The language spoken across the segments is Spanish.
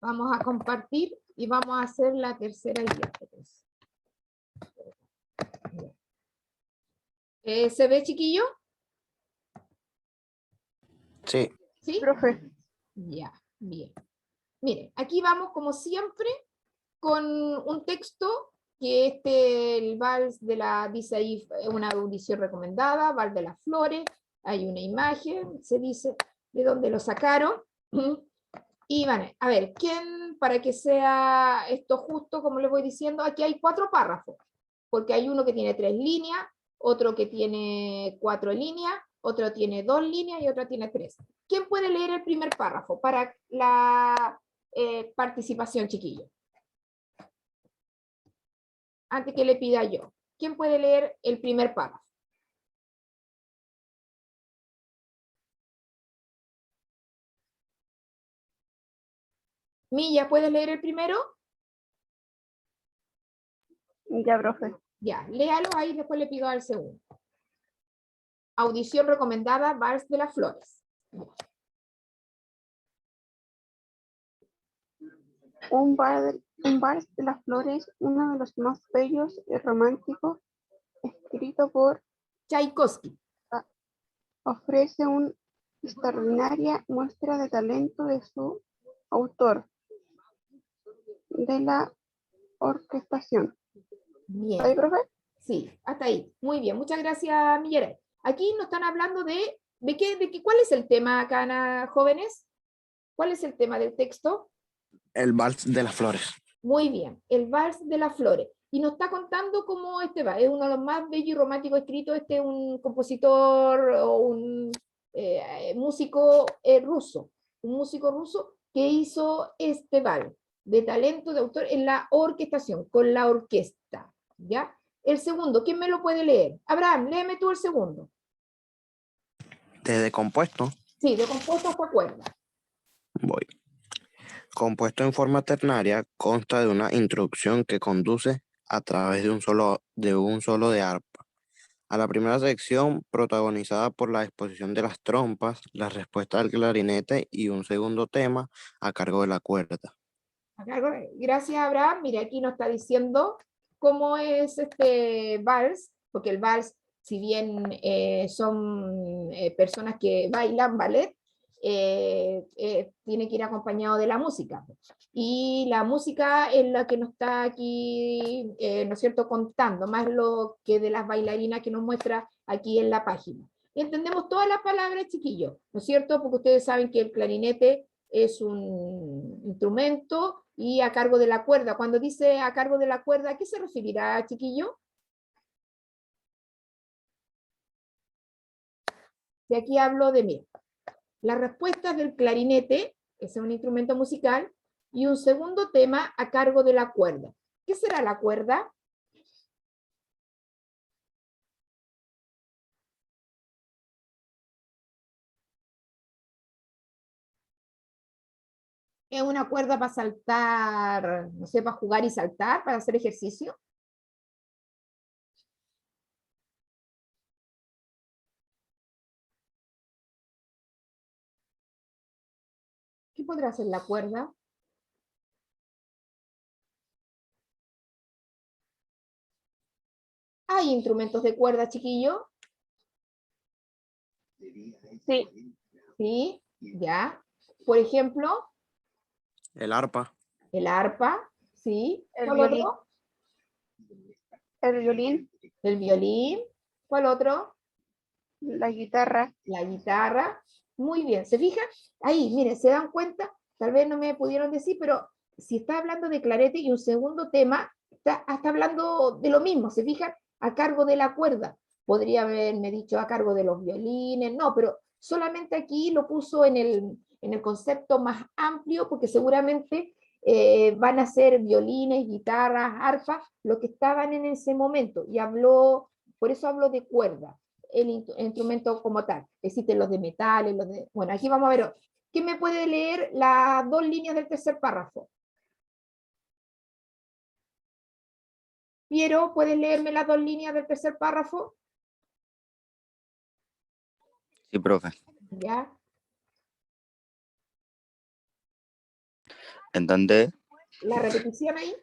Vamos a compartir y vamos a hacer la tercera idea. ¿Se ve, chiquillo? Sí. ¿Sí? Profe. Ya, bien. Miren, aquí vamos como siempre con un texto que el vals de la, dice ahí, una audición recomendada, Vals de las Flores, hay una imagen, se dice de dónde lo sacaron. Y van, a ver, ¿quién, para que sea esto justo, como les voy diciendo, aquí hay 4 párrafos, porque hay uno que tiene 3 líneas, otro que tiene 4 líneas, otro tiene 2 líneas y otro tiene 3. ¿Quién puede leer el primer párrafo para la participación, chiquillo? Antes que le pida yo. ¿Quién puede leer el primer párrafo? Milla, ¿puedes leer el primero? Ya, profe. Ya, léalo ahí, después le pido al segundo. Audición recomendada, Vals de las Flores. Un vals de las flores, uno de los más bellos y románticos, escrito por Tchaikovsky. ofrece una extraordinaria muestra de talento de su autor, de la orquestación. Bien. ¿Ahí, profe? Sí, hasta ahí. Muy bien, muchas gracias, Miguel. Aquí nos están hablando ¿cuál es el tema acá, jóvenes? ¿Cuál es el tema del texto? El vals de las flores. Muy bien, el Vals de las Flores. Y nos está contando cómo va. Es uno de los más bellos y románticos escritos. Es un compositor o un músico ruso. Un músico ruso que hizo este vals de talento de autor en la orquestación, con la orquesta. ¿Ya? El segundo, ¿quién me lo puede leer? Abraham, léeme tú el segundo. Desde compuesto, Sí, de compuesto hasta cuerda. voy. Compuesto en forma ternaria, consta de una introducción que conduce a través de un solo de arpa. A la primera sección, protagonizada por la exposición de las trompas, la respuesta del clarinete y un segundo tema a cargo de la cuerda. Gracias, Abraham. Mira, aquí nos está diciendo cómo es este vals, porque el vals, si bien son personas que bailan ballet, tiene que ir acompañado de la música. Y la música es la que nos está aquí, ¿no es cierto?, contando, más lo que de las bailarinas que nos muestra aquí en la página. Y entendemos todas las palabras, chiquillos, ¿no es cierto? Porque ustedes saben que el clarinete es un instrumento y a cargo de la cuerda. Cuando dice a cargo de la cuerda, ¿a qué se referirá, chiquillo? De aquí hablo de mí. Las respuestas del clarinete, ese es un instrumento musical, y un segundo tema a cargo de la cuerda. ¿Qué será la cuerda? ¿Es una cuerda para saltar, no sé, para jugar y saltar, para hacer ejercicio? ¿Qué podrá hacer la cuerda? ¿Hay instrumentos de cuerda, chiquillo? Sí. Sí, ya. Por ejemplo, El arpa, el arpa, ¿sí? El ¿Cuál violín. otro? El violín, El violín. ¿Cuál otro? la guitarra, La guitarra. Muy bien, ¿se fijan? Ahí, miren, ¿se dan cuenta? Tal vez no me pudieron decir, pero si está hablando de clarete y un segundo tema, está hablando de lo mismo, ¿se fijan? A cargo de la cuerda. Podría haberme dicho a cargo de los violines, no, pero solamente aquí lo puso en el concepto más amplio, porque seguramente van a ser violines, guitarras, arpas, lo que estaban en ese momento, y habló, por eso hablo de cuerda el instrumento como tal. Existen los de metales, los de... Bueno, aquí vamos a ver. ¿Quién me puede leer las 2 líneas del tercer párrafo? Piero, ¿puedes leerme las 2 líneas del tercer párrafo? sí, profe. Ya. en donde La repetición ahí.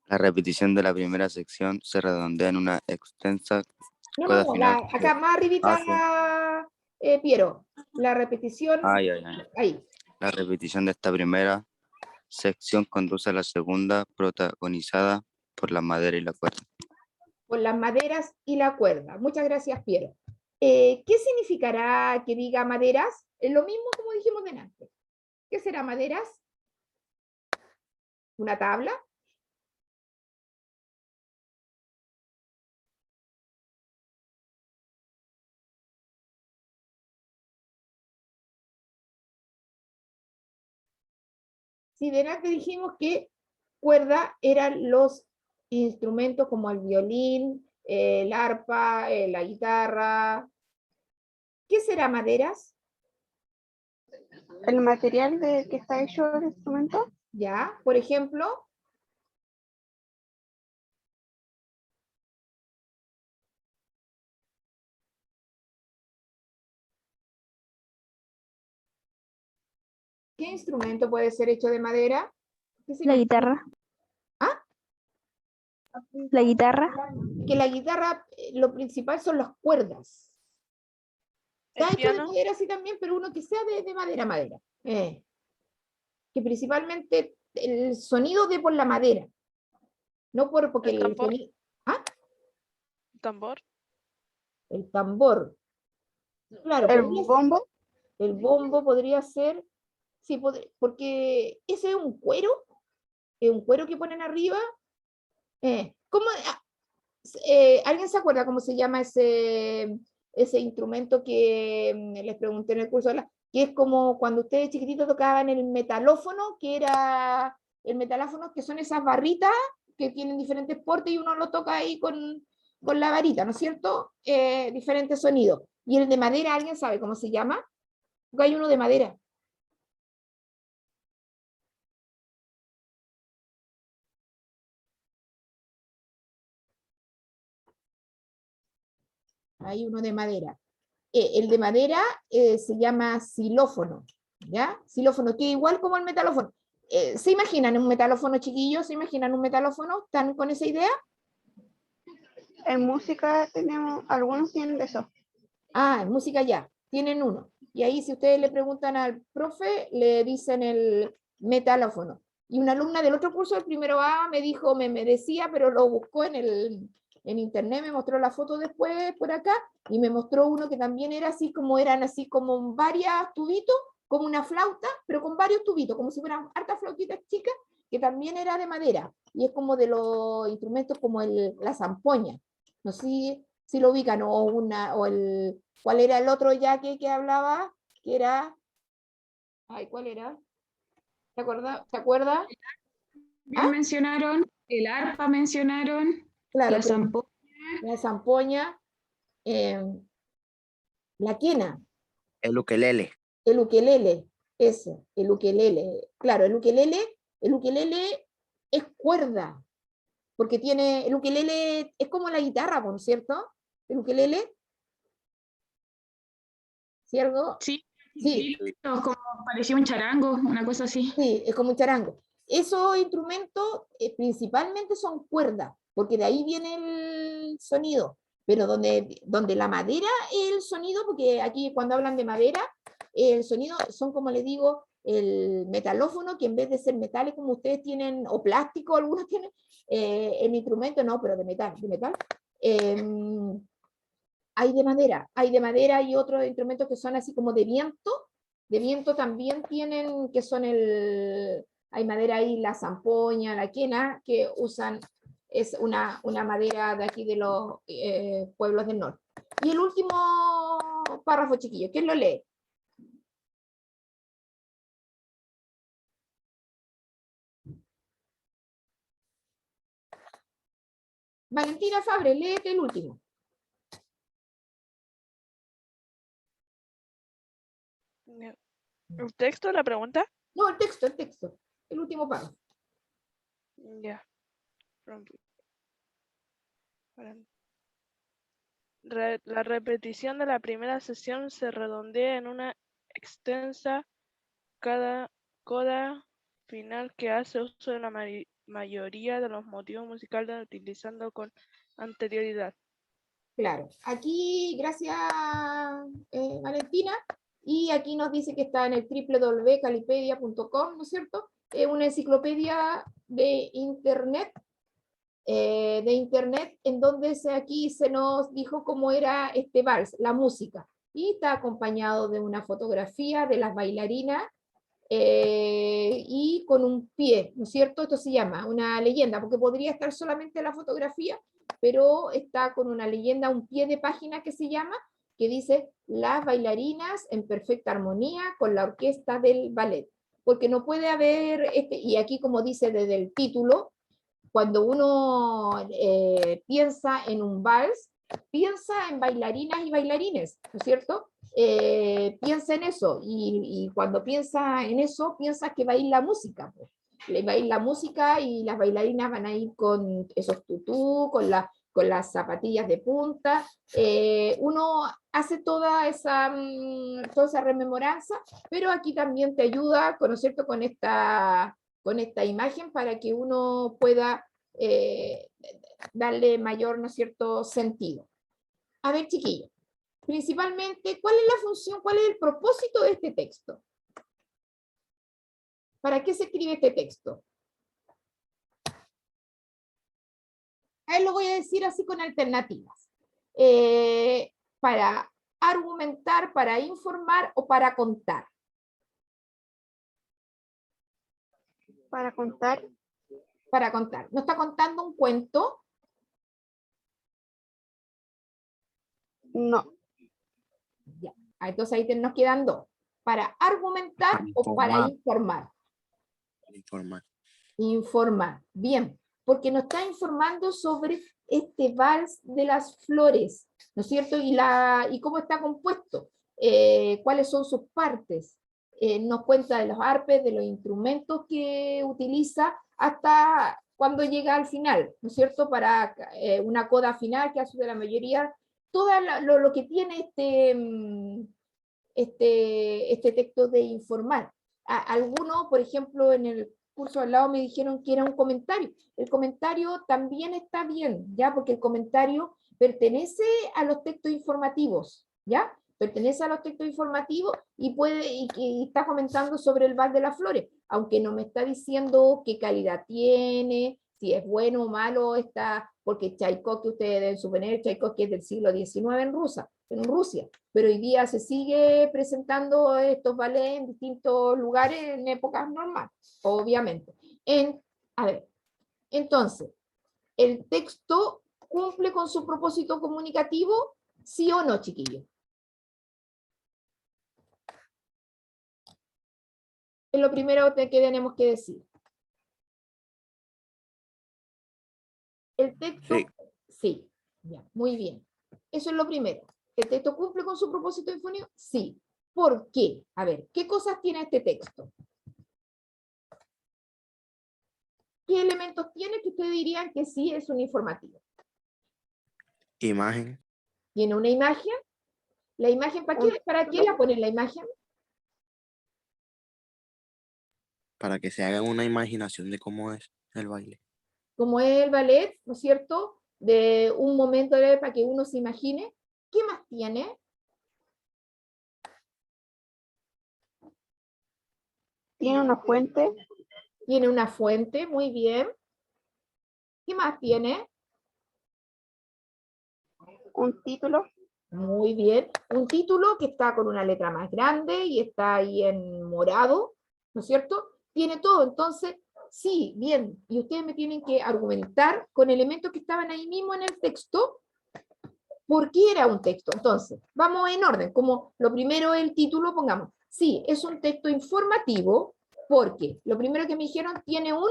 la repetición de la primera sección se redondea en una extensa No, cuerda no, final. acá más arribita, Sí. Piero. La repetición, Ay, ay, ay. ahí. La repetición de esta primera sección conduce a la segunda, protagonizada por la madera y la cuerda. Con las maderas y la cuerda. Muchas gracias, Piero. ¿Qué significará que diga maderas? Es lo mismo como dijimos delante. ¿Qué será maderas? ¿Una tabla? Si delante dijimos que cuerda eran los instrumentos como el violín, el arpa, la guitarra. ¿Qué será maderas? El material de que está hecho el instrumento, ¿Ya? Por ejemplo, ¿qué instrumento puede ser hecho de madera? ¿Qué se La imagina? guitarra. ¿Ah? La guitarra. Que la guitarra, lo principal son las cuerdas. Está ¿El hecho de piano? madera, sí, también, pero uno que sea de madera, madera. Que principalmente el sonido de por la madera. No porque ¿El el tambor? sonido. ¿Ah? ¿Tambor? El tambor. Claro, el podría ser. bombo, El bombo podría ser. Sí, porque ese es un cuero que ponen arriba. ¿Cómo, ¿alguien se acuerda cómo se llama ese instrumento que les pregunté en el curso? Que es como cuando ustedes chiquititos tocaban el metalófono, que era el metalófono, que son esas barritas que tienen diferentes portes y uno lo toca ahí con la varita, ¿no es cierto? Diferentes sonidos. Y el de madera, ¿alguien sabe cómo se llama? Porque hay uno de madera. Hay uno de madera. El de madera se llama xilófono, ¿ya? Xilófono, que igual como el metalófono. ¿Se imaginan un metalófono chiquillo? ¿Se imaginan un metalófono? ¿Están con esa idea? en música tenemos, algunos tienen de eso. Ah, en música ya, tienen uno. Y ahí si ustedes le preguntan al profe, le dicen el metalófono. Y una alumna del otro curso, el primero A, me dijo, me decía, pero lo buscó en internet, me mostró la foto después por acá, y me mostró uno que también era así como, eran así como varios tubitos, como una flauta, pero con varios tubitos, como si fueran hartas flautitas chicas, que también era de madera. Y es como de los instrumentos como la zampoña. No sé si lo ubican, ¿cuál era el otro ya que hablaba? Que era, ay, ¿cuál era? ¿Te acuerdas? Bien mencionaron, el arpa mencionaron, Claro, la zampoña, la zampoña, eh, la quena, El ukelele. el ukelele, ese, el ukelele. Claro, el ukelele es cuerda, porque tiene, el ukelele es como la guitarra, ¿no es cierto? El ukelele, ¿cierto? sí, Sí, como parecía un charango, una cosa así. sí, es como un charango. Esos instrumentos principalmente son cuerdas, porque de ahí viene el sonido. Pero donde la madera es el sonido, porque aquí cuando hablan de madera, el sonido son, como les digo, el metalófono, que en vez de ser metales como ustedes tienen, o plástico, algunos tienen, el instrumento no, pero de metal, hay de madera y otros instrumentos que son así como de viento también tienen, que son hay madera ahí, la zampoña, la quena, que usan, es una madera de aquí de los pueblos del norte. Y el último párrafo, chiquillo, ¿quién lo lee? Valentina Fabre, léete el último. ¿El texto, la pregunta? No, el texto, el último párrafo. Ya. La repetición de la primera sesión se redondea en una extensa cada coda final que hace uso de la mayoría de los motivos musicales utilizando con anterioridad. Claro, aquí, gracias Valentina, y aquí nos dice que está en el www.calipedia.com, ¿no es cierto? Es una enciclopedia de internet en donde aquí se nos dijo cómo era este vals, la música, y está acompañado de una fotografía de las bailarinas y con un pie, ¿no es cierto? Esto se llama una leyenda, porque podría estar solamente la fotografía, pero está con una leyenda, un pie de página que se llama, que dice las bailarinas en perfecta armonía con la orquesta del ballet, porque no puede haber, y aquí como dice desde el título, cuando uno piensa en un vals, piensa en bailarinas y bailarines, ¿no es cierto? Piensa en eso, y cuando piensa en eso, piensa que va a ir la música, pues. Va a ir la música y las bailarinas van a ir con esos tutú, con las zapatillas de punta. Uno hace toda esa rememoranza, pero aquí también te ayuda, ¿no es cierto?, con esta imagen para que uno pueda darle mayor, ¿no es cierto?, sentido. A ver, chiquillos, principalmente, ¿cuál es la función, cuál es el propósito de este texto? ¿Para qué se escribe este texto? Ahí lo voy a decir así con alternativas. Para argumentar, para informar o para contar. Para contar. Para contar. ¿No está contando un cuento? No. Ya. Entonces ahí nos quedan dos. ¿Para argumentar o para informar? Informar. Informar. Bien, porque nos está informando sobre este vals de las flores, ¿no es cierto? Y cómo está compuesto, cuáles son sus partes. Nos cuenta de los arpes, de los instrumentos que utiliza, hasta cuando llega al final, ¿no es cierto? Para una coda final que hace de la mayoría, todo lo que tiene este texto de informar. Algunos, por ejemplo, en el curso al lado me dijeron que era un comentario. El comentario también está bien, ¿ya? Porque el comentario pertenece a los textos informativos, ¿ya? Pertenece a los textos informativos y está comentando sobre el Val de las Flores, aunque no me está diciendo qué calidad tiene, si es bueno o malo, porque Tchaikovsky, ustedes deben suponer, Tchaikovsky es del siglo XIX en Rusia, pero hoy día se sigue presentando estos ballets en distintos lugares en épocas normales, obviamente. A ver, entonces, ¿el texto cumple con su propósito comunicativo? ¿Sí o no, chiquillos? Es lo primero que tenemos que decir. El texto, sí, ya, muy bien. Eso es lo primero. ¿El texto cumple con su propósito infonio? Sí. ¿Por qué? A ver, ¿qué cosas tiene este texto? ¿Qué elementos tiene que ustedes dirían que sí es un informativo? Imagen. ¿Tiene una imagen? ¿La imagen para qué la ponen la imagen? Para que se hagan una imaginación de cómo es el baile. Como es el ballet, ¿no es cierto? De un momento para que uno se imagine. ¿Qué más tiene? Tiene una fuente. Tiene una fuente, muy bien. ¿Qué más tiene? Un título. Muy bien. Un título que está con una letra más grande y está ahí en morado, ¿no es cierto? Tiene todo. Entonces, sí, bien. Y ustedes me tienen que argumentar con elementos que estaban ahí mismo en el texto. ¿Por qué era un texto? Entonces, vamos en orden. Como lo primero, el título, pongamos. Sí, es un texto informativo porque lo primero que me dijeron tiene un...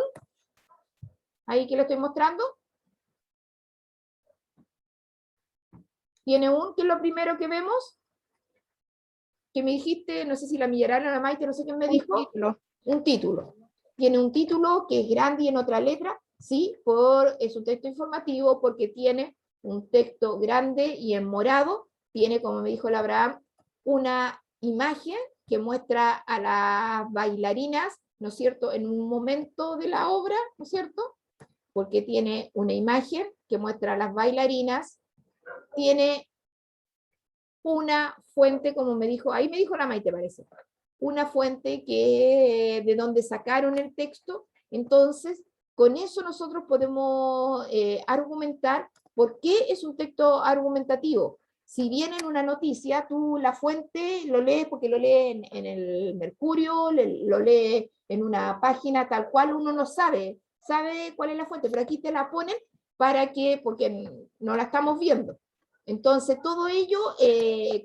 Ahí que lo estoy mostrando. Tiene un, ¿qué es lo primero que vemos? Que me dijiste, no sé si la Millarana, la Maite, no sé quién me dijo. Título. Un título. Tiene un título que es grande y en otra letra, sí, es un texto informativo porque tiene un texto grande y en morado, tiene, como me dijo el Abraham, una imagen que muestra a las bailarinas, ¿no es cierto?, en un momento de la obra, ¿no es cierto?, porque tiene una imagen que muestra a las bailarinas, tiene una fuente, como me dijo, ahí me dijo la Maite, parece, una fuente que de donde sacaron el texto. Entonces, con eso nosotros podemos argumentar por qué es un texto argumentativo. Si bien en una noticia, tú la fuente lo lees porque lo lees en el Mercurio, lo lees en una página tal cual, uno no sabe cuál es la fuente, pero aquí te la ponen para que, porque no la estamos viendo. Entonces, todo ello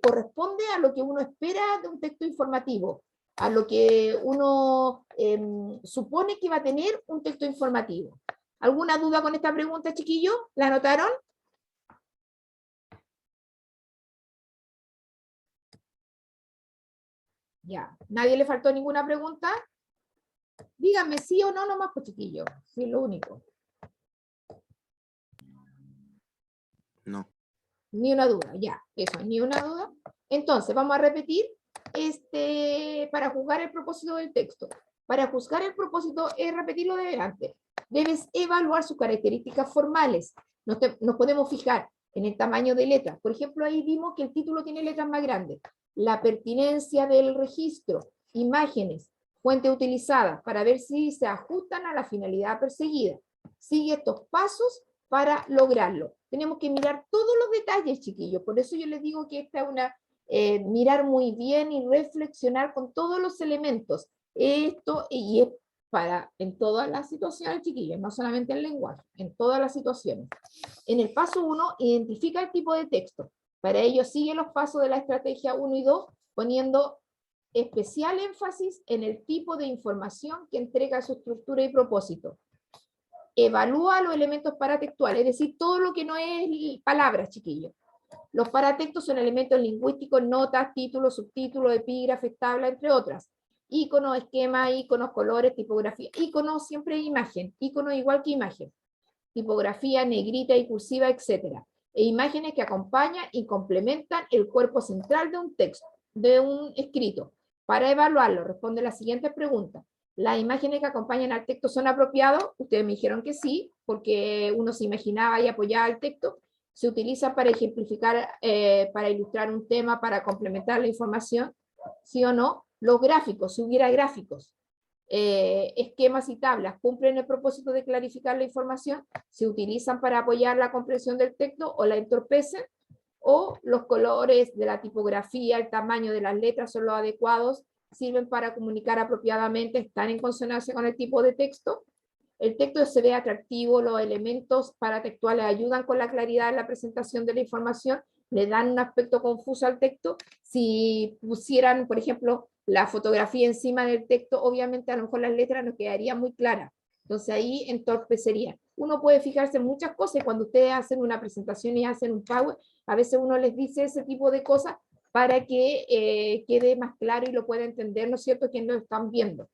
corresponde a lo que uno espera de un texto informativo, a lo que uno supone que va a tener un texto informativo. ¿Alguna duda con esta pregunta, chiquillos? ¿La anotaron? Ya. ¿Nadie le faltó ninguna pregunta? Díganme sí o no nomás, pues, chiquillos. Sí, es lo único. No. Ni una duda, ya, eso, ni una duda. Entonces, vamos a repetir para juzgar el propósito del texto. Para juzgar el propósito es repetirlo de delante. Debes evaluar sus características formales. Nos podemos fijar en el tamaño de letras. Por ejemplo, ahí vimos que el título tiene letras más grandes. La pertinencia del registro, imágenes, fuente utilizada, para ver si se ajustan a la finalidad perseguida. Sigue estos pasos para lograrlo. Tenemos que mirar todos los detalles, chiquillos. Por eso yo les digo que esta es una, mirar muy bien y reflexionar con todos los elementos. Esto, y es para en todas las situaciones, chiquillos, no solamente en el lenguaje, en todas las situaciones. En el paso 1, identifica el tipo de texto. Para ello, sigue los pasos de la estrategia 1 y 2, poniendo especial énfasis en el tipo de información que entrega su estructura y propósito. Evalúa los elementos paratextuales, es decir, todo lo que no es palabras, chiquillos. Los paratextos son elementos lingüísticos, notas, títulos, subtítulos, epígrafes, tablas, entre otras. Íconos, esquemas, íconos, colores, tipografía. Íconos siempre es imagen, ícono igual que imagen. Tipografía, negrita y cursiva, etc. E imágenes que acompañan y complementan el cuerpo central de un texto, de un escrito. Para evaluarlo, responde las siguientes preguntas. ¿Las imágenes que acompañan al texto son apropiadas? Ustedes me dijeron que sí, porque uno se imaginaba y apoyaba el texto. ¿Se utiliza para ejemplificar, para ilustrar un tema, para complementar la información? ¿Sí o no? Los gráficos, si hubiera gráficos. Esquemas y tablas, ¿cumplen el propósito de clarificar la información? ¿Se utilizan para apoyar la comprensión del texto o la entorpecen? ¿O los colores de la tipografía, el tamaño de las letras son los adecuados? ¿Sirven para comunicar apropiadamente? ¿Están en consonancia con el tipo de texto? El texto se ve atractivo, los elementos paratextuales ayudan con la claridad en la presentación de la información, le dan un aspecto confuso al texto. Si pusieran, por ejemplo, la fotografía encima del texto, obviamente a lo mejor las letras no quedarían muy claras. Entonces ahí entorpecería. Uno puede fijarse en muchas cosas, cuando ustedes hacen una presentación y hacen un PowerPoint, a veces uno les dice ese tipo de cosas para que quede más claro y lo pueda entender, ¿no es cierto?, quien lo están viendo.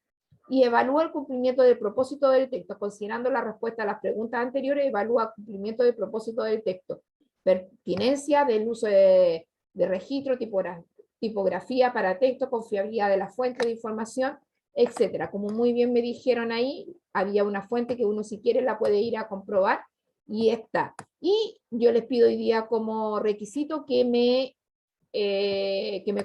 Y evalúa el cumplimiento del propósito del texto, considerando la respuesta a las preguntas anteriores, evalúa el cumplimiento del propósito del texto, pertinencia del uso de registro, tipografía para texto, confiabilidad de la fuente de información, etcétera. Como muy bien me dijeron ahí, había una fuente que uno si quiere la puede ir a comprobar, y está. Y yo les pido hoy día como requisito que me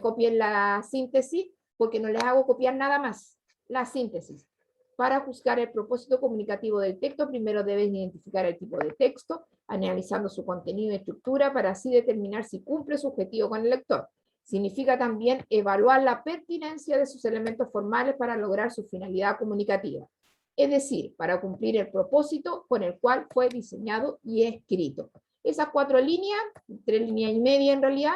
copien la síntesis, porque no les hago copiar nada más, la síntesis. Para juzgar el propósito comunicativo del texto, primero debes identificar el tipo de texto, analizando su contenido y estructura, para así determinar si cumple su objetivo con el lector. Significa también evaluar la pertinencia de sus elementos formales para lograr su finalidad comunicativa. Es decir, para cumplir el propósito con el cual fue diseñado y escrito. Esas 4 líneas, 3 líneas y media en realidad,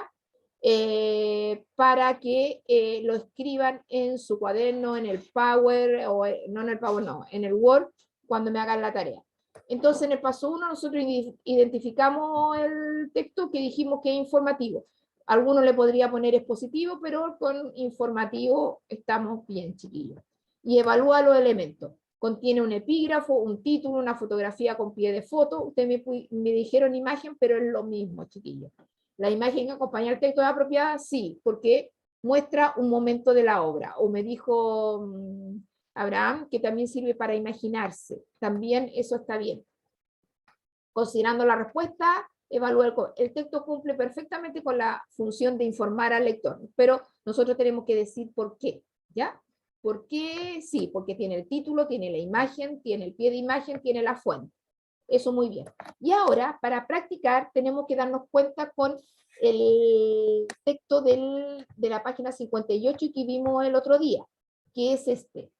para que lo escriban en su cuaderno, en el Power, o no en el Power, no, en el Word, cuando me hagan la tarea. Entonces, en el paso 1, nosotros identificamos el texto que dijimos que es informativo. Alguno le podría poner expositivo, pero con informativo estamos bien, chiquillos. Y evalúa los elementos. Contiene un epígrafo, un título, una fotografía con pie de foto. Ustedes me dijeron imagen, pero es lo mismo, chiquillos. ¿La imagen que acompaña el texto es apropiada? Sí, porque muestra un momento de la obra. O me dijo Abraham que también sirve para imaginarse. También eso está bien. Considerando la respuesta, evaluar el texto cumple perfectamente con la función de informar al lector, pero nosotros tenemos que decir por qué, ¿ya? ¿Por qué? Sí, porque tiene el título, tiene la imagen, tiene el pie de imagen, tiene la fuente. Eso muy bien. Y ahora, para practicar, tenemos que darnos cuenta con el texto de la página 58 que vimos el otro día, que es este.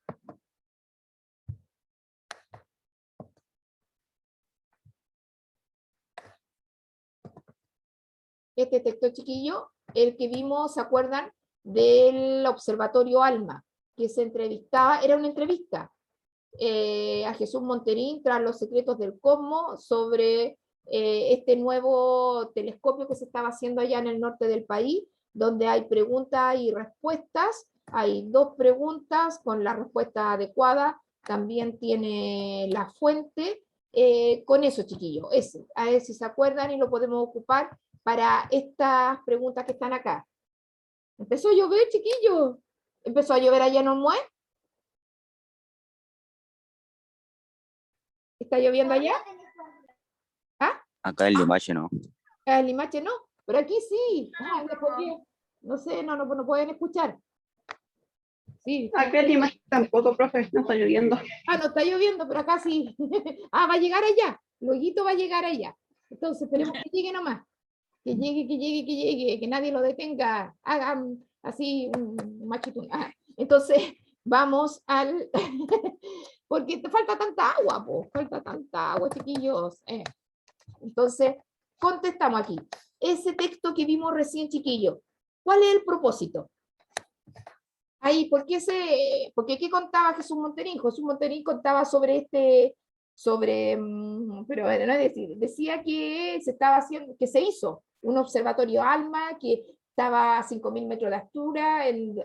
Este texto chiquillo, el que vimos, ¿se acuerdan? Del Observatorio ALMA, que se entrevistaba, era una entrevista a Jesús Monterín tras los secretos del cosmos sobre este nuevo telescopio que se estaba haciendo allá en el norte del país, donde hay preguntas y respuestas, hay 2 preguntas con la respuesta adecuada, también tiene la fuente, con eso chiquillos, a ver si se acuerdan y lo podemos ocupar para estas preguntas que están acá. Empezó a llover, chiquillos. Empezó a llover allá en Olmué. ¿Está lloviendo allá? ¿Ah? Acá en Limache no. En Limache no, pero aquí sí. Ah, ¿por qué? No sé, no pueden escuchar. Sí. Acá en Lima tampoco, profe, no está lloviendo. Ah, no está lloviendo, pero acá sí. Ah, va a llegar allá. Luego va a llegar allá. Entonces, esperemos que llegue nomás. Que llegue, que nadie lo detenga. Hagan así un machetún. Ah, entonces, vamos al... Porque te falta tanta agua, po. Falta tanta agua, chiquillos. Entonces, contestamos aquí. Ese texto que vimos recién, chiquillo, ¿cuál es el propósito? Ahí, porque ¿qué contaba Jesús Monterín? Jesús Monterín contaba sobre pero bueno, no es decir, decía que se estaba haciendo, que se hizo un observatorio ALMA, que estaba a 5.000 metros de altura, en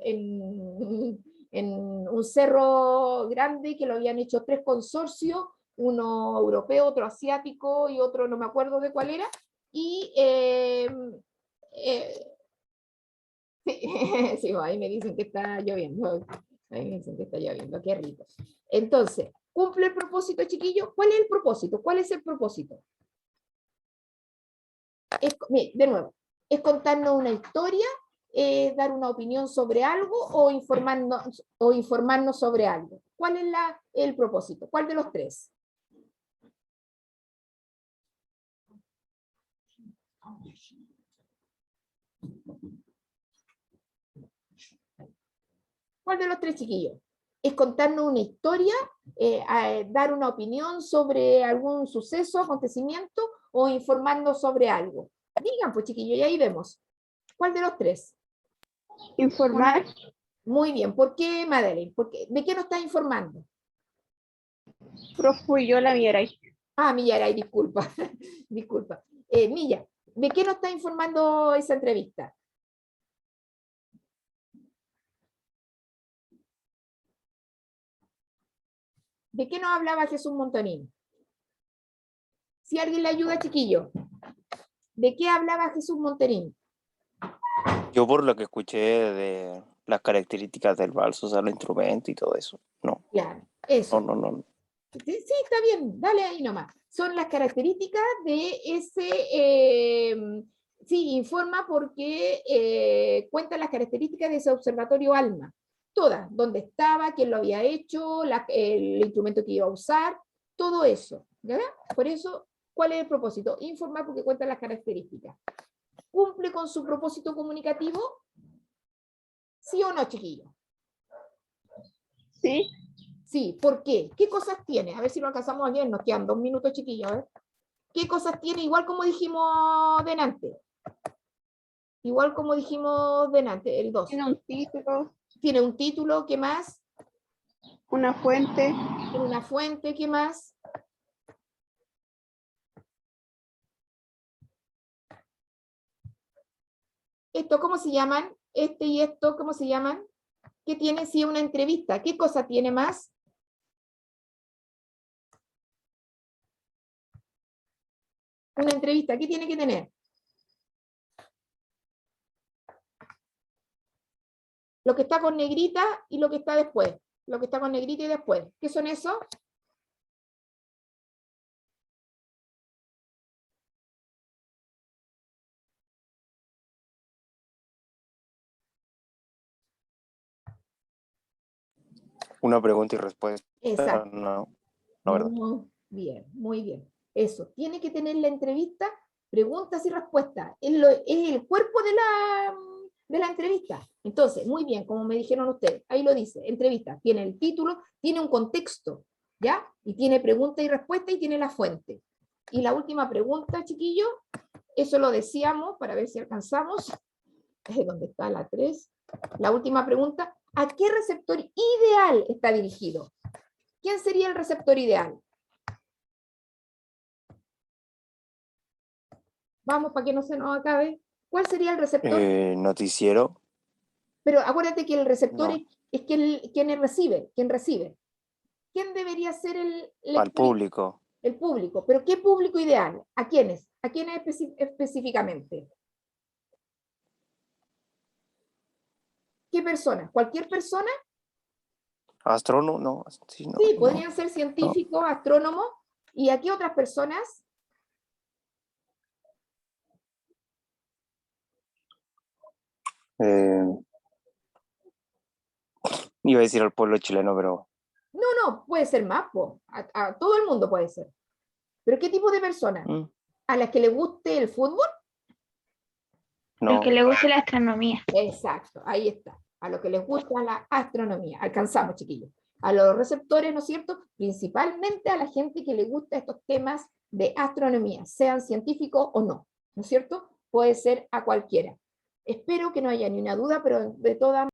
un cerro grande, que lo habían hecho 3 consorcios, uno europeo, otro asiático y otro no me acuerdo de cuál era, y sí, ahí me dicen que está lloviendo. Ahí me dicen que está lloviendo, qué rico. Entonces, ¿cumple el propósito, chiquillo? ¿Cuál es el propósito? ¿Cuál es el propósito? De nuevo, es contarnos una historia, dar una opinión sobre algo o informarnos sobre algo. ¿Cuál es el propósito? ¿Cuál de los 3? ¿Cuál de los 3, chiquillos? Es contarnos una historia, dar una opinión sobre algún suceso, acontecimiento, o informarnos sobre algo. Digan, pues, chiquillos, y ahí vemos. ¿Cuál de los 3? Informar. Muy bien. ¿Por qué, Madeleine? ¿De qué nos está informando? Profe, yo la viera ahí. Ah, Millaray, disculpa. Disculpa. Milla, ¿de qué nos está informando esa entrevista? ¿De qué nos hablaba Jesús Montonín? Si alguien le ayuda, chiquillo. ¿De qué hablaba Jesús Montonín? Yo por lo que escuché de las características del vals, o sea, los instrumentos y todo eso. No, Claro, eso. no. Sí, está bien, dale ahí nomás. Son las características de ese... sí, informa porque cuenta las características de ese observatorio ALMA. Todas, dónde estaba, quién lo había hecho, el instrumento que iba a usar, todo eso. ¿Verdad? Por eso, ¿cuál es el propósito? Informar porque cuenta las características. ¿Cumple con su propósito comunicativo? ¿Sí o no, chiquillo? Sí. Sí, ¿por qué? ¿Qué cosas tiene? A ver si lo alcanzamos bien, nos quedan 2 minutos, chiquillos. ¿Qué cosas tiene? Igual como dijimos delante. Igual como dijimos delante, el 2. Tiene un título, Tiene un título, ¿qué más? una fuente, Tiene una fuente, ¿qué más? ¿Esto cómo se llaman? Este y esto, ¿cómo se llaman? ¿Qué tiene? Sí, una entrevista. ¿Qué cosa tiene más? Una entrevista, ¿qué tiene que tener? lo que está con negrita y lo que está después. Lo que está con negrita y después. ¿Qué son esos? Una pregunta y respuesta. Exacto. No, ¿verdad? Muy bien, muy bien. Eso, tiene que tener la entrevista, preguntas y respuestas. Es el cuerpo de la entrevista. Entonces, muy bien, como me dijeron ustedes, ahí lo dice, entrevista, tiene el título, tiene un contexto, ¿ya? Y tiene pregunta y respuesta y tiene la fuente. Y la última pregunta, chiquillos, eso lo decíamos para ver si alcanzamos. ¿Dónde está la 3? La última pregunta, ¿a qué receptor ideal está dirigido? ¿Quién sería el receptor ideal? Vamos, para que no se nos acabe. ¿Cuál sería el receptor? Noticiero. Pero acuérdate que el receptor No. es quien recibe. ¿Quién debería ser el Al público. El público. ¿Pero qué público ideal? ¿A quiénes? ¿A quiénes específicamente? ¿Qué personas? ¿Cualquier persona? Astrónomo, no. Sí, no, Sí, no. podrían ser científicos, astrónomos. ¿Y a qué otras personas? Iba a decir al pueblo chileno, pero No, puede ser más, po. A todo el mundo puede ser. ¿Pero qué tipo de personas? ¿A las que le guste el fútbol? El no. que le guste la astronomía. Exacto, ahí está. A los que les gusta la astronomía. Alcanzamos, chiquillos. A los receptores, ¿no es cierto? Principalmente a la gente que le gusta estos temas de astronomía, sean científicos o no, ¿no es cierto? Puede ser a cualquiera. Espero que no haya ni una duda, pero de todas